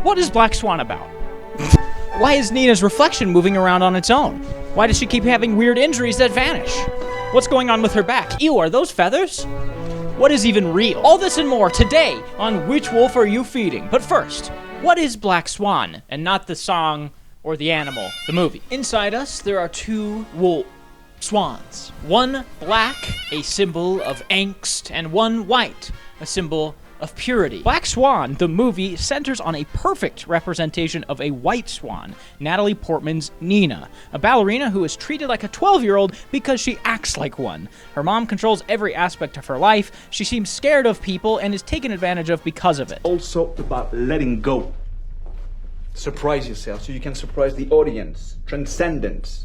What is Black Swan about? Why is Nina's reflection moving around on its own? Why does she keep having weird injuries that vanish? What's going on with her back? Ew, are those feathers? What is even real? All this and more today on Which Wolf Are You Feeding? But first, what is Black Swan? And not the song or the animal, the movie. Inside us, there are two swans. One black, a symbol of angst, and one white, a symbol of purity. Black Swan, the movie, centers on a perfect representation of a white swan, Natalie Portman's Nina, a ballerina who is treated like a 12-year-old because she acts like one. Her mom controls every aspect of her life, she seems scared of people, and is taken advantage of because of it. Also about letting go. Surprise yourself so you can surprise the audience. Transcendence.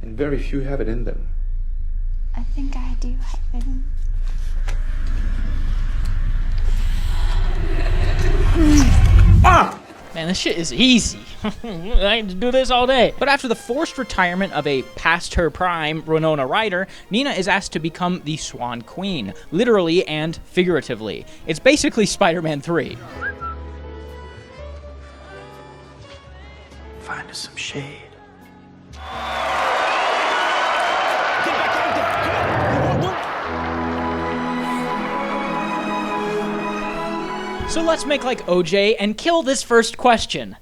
And very few have it in them. I think I do have it in. Man, this shit is easy. I can do this all day. But after the forced retirement of a past her prime Winona Ryder, Nina is asked to become the Swan Queen, literally and figuratively. It's basically Spider-Man 3. Find us some shade. So let's make like OJ and kill this first question.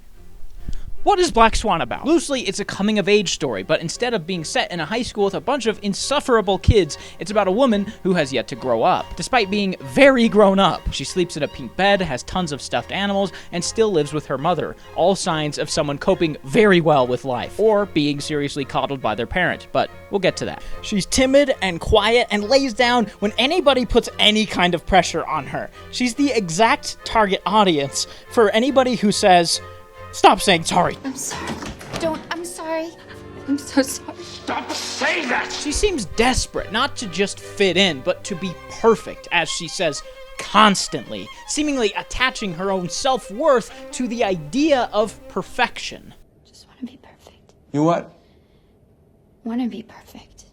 What is Black Swan about? Loosely, it's a coming-of-age story, but instead of being set in a high school with a bunch of insufferable kids, it's about a woman who has yet to grow up. Despite being very grown up, she sleeps in a pink bed, has tons of stuffed animals, and still lives with her mother. All signs of someone coping very well with life, or being seriously coddled by their parent, but we'll get to that. She's timid and quiet and lays down when anybody puts any kind of pressure on her. She's the exact target audience for anybody who says, "Stop saying sorry." I'm sorry. I'm sorry. I'm so sorry. Stop saying that! She seems desperate, not to just fit in, but to be perfect, as she says constantly, seemingly attaching her own self-worth to the idea of perfection. Just want to be perfect. You what? Want to be perfect.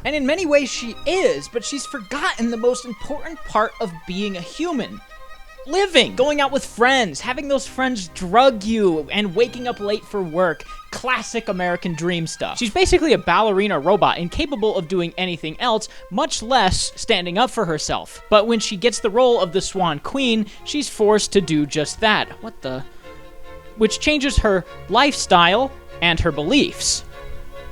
And in many ways she is, but she's forgotten the most important part of being a human. Living, going out with friends, having those friends drug you, and waking up late for work. Classic American dream stuff. She's basically a ballerina robot, incapable of doing anything else, much less standing up for herself. But when she gets the role of the Swan Queen, she's forced to do just that. Which changes her lifestyle and her beliefs.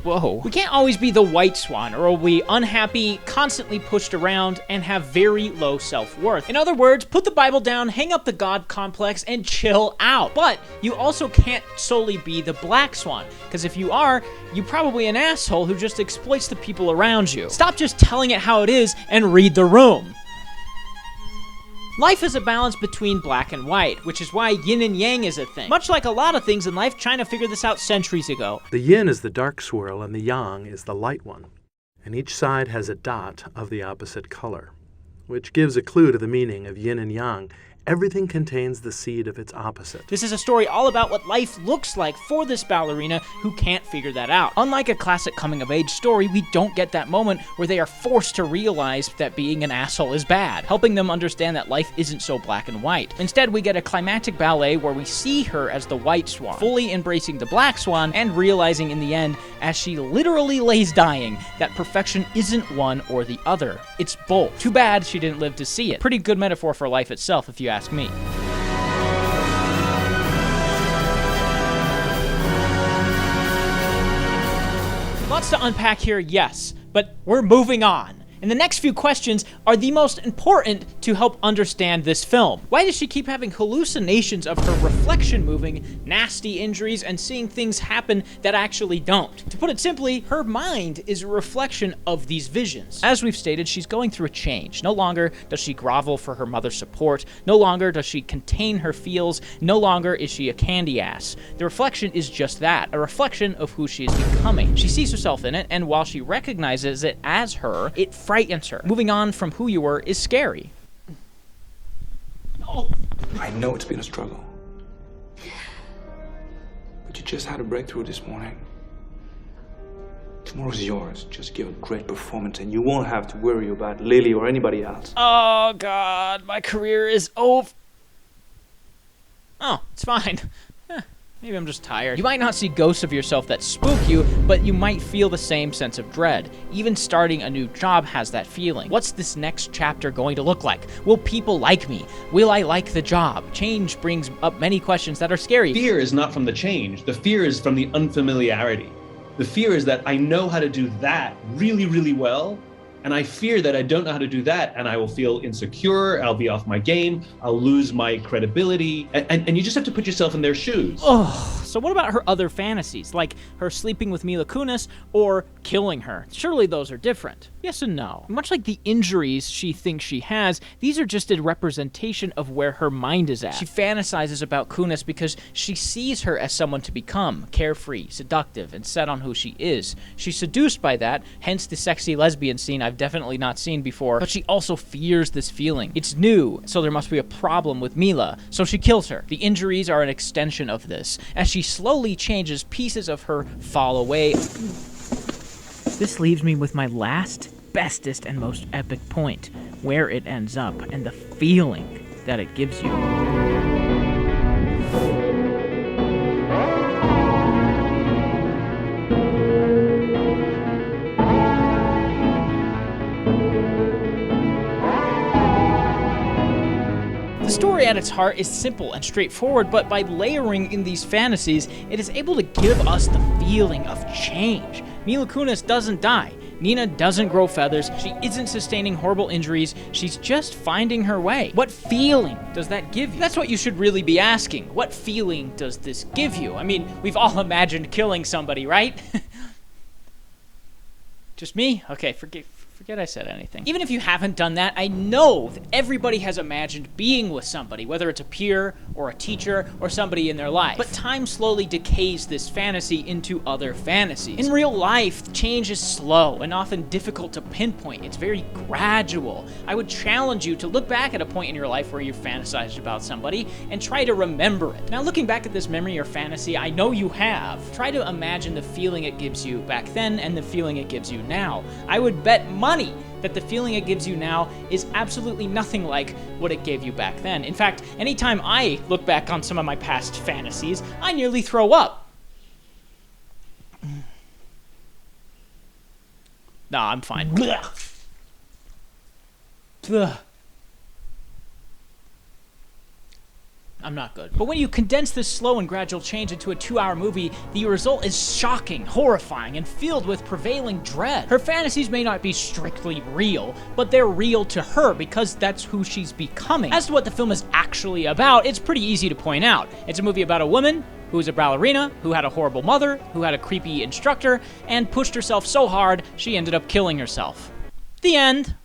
Whoa. We can't always be the white swan, or we'll be unhappy, constantly pushed around, and have very low self-worth. In other words, put the Bible down, hang up the God complex, and chill out. But you also can't solely be the black swan, because if you are, you're probably an asshole who just exploits the people around you. Stop just telling it how it is and read the room. Life is a balance between black and white, which is why yin and yang is a thing. Much like a lot of things in life, China figured this out centuries ago. The yin is the dark swirl and the yang is the light one, and each side has a dot of the opposite color, which gives a clue to the meaning of yin and yang. Everything contains the seed of its opposite. This is a story all about what life looks like for this ballerina who can't figure that out. Unlike a classic coming-of-age story, we don't get that moment where they are forced to realize that being an asshole is bad, helping them understand that life isn't so black and white. Instead, we get a climactic ballet where we see her as the white swan, fully embracing the black swan and realizing in the end, as she literally lays dying, that perfection isn't one or the other. It's both. Too bad she didn't live to see it. Pretty good metaphor for life itself, if you ask me. Lots to unpack here, yes, but we're moving on. And the next few questions are the most important to help understand this film. Why does she keep having hallucinations of her reflection moving, nasty injuries, and seeing things happen that actually don't? To put it simply, her mind is a reflection of these visions. As we've stated, she's going through a change. No longer does she grovel for her mother's support. No longer does she contain her feels. No longer is she a candy ass. The reflection is just that, a reflection of who she is becoming. She sees herself in it, and while she recognizes it as her, it frightens her. Moving on from who you were is scary. No. I know it's been a struggle. But you just had a breakthrough this morning. Tomorrow's yours. Just give a great performance and you won't have to worry about Lily or anybody else. Oh God, my career is over. Oh, it's fine. Maybe I'm just tired. You might not see ghosts of yourself that spook you, but you might feel the same sense of dread. Even starting a new job has that feeling. What's this next chapter going to look like? Will people like me? Will I like the job? Change brings up many questions that are scary. Fear is not from the change. The fear is from the unfamiliarity. The fear is that I know how to do that really, really well, and I fear that I don't know how to do that, and I will feel insecure, I'll be off my game, I'll lose my credibility, and you just have to put yourself in their shoes. Oh, so what about her other fantasies, like her sleeping with Mila Kunis or killing her? Surely those are different. Yes and no. Much like the injuries she thinks she has, these are just a representation of where her mind is at. She fantasizes about Kunis because she sees her as someone to become, carefree, seductive, and set on who she is. She's seduced by that, hence the sexy lesbian scene I've definitely not seen before, but she also fears this feeling. It's new, so there must be a problem with Mila, so she kills her. The injuries are an extension of this. As she slowly changes, pieces of her fall away. This leaves me with my last, bestest, and most epic point, where it ends up, and the feeling that it gives you. The story at its heart is simple and straightforward, but by layering in these fantasies, it is able to give us the feeling of change. Mila Kunis doesn't die. Nina doesn't grow feathers. She isn't sustaining horrible injuries. She's just finding her way. What feeling does that give you? That's what you should really be asking. What feeling does this give you? I mean, we've all imagined killing somebody, right? Just me? Okay, forget I said anything. Even if you haven't done that, I know that everybody has imagined being with somebody, whether it's a peer or a teacher or somebody in their life. But time slowly decays this fantasy into other fantasies. In real life, change is slow and often difficult to pinpoint. It's very gradual. I would challenge you to look back at a point in your life where you fantasized about somebody and try to remember it. Now, looking back at this memory or fantasy, I know you have. Try to imagine the feeling it gives you back then and the feeling it gives you now. I would bet money that the feeling it gives you now is absolutely nothing like what it gave you back then. In fact, anytime I look back on some of my past fantasies, I nearly throw up. Nah, I'm fine. Ugh. I'm not good. But when you condense this slow and gradual change into a 2-hour movie, the result is shocking, horrifying, and filled with prevailing dread. Her fantasies may not be strictly real, but they're real to her because that's who she's becoming. As to what the film is actually about, it's pretty easy to point out. It's a movie about a woman who was a ballerina, who had a horrible mother, who had a creepy instructor, and pushed herself so hard she ended up killing herself. The end.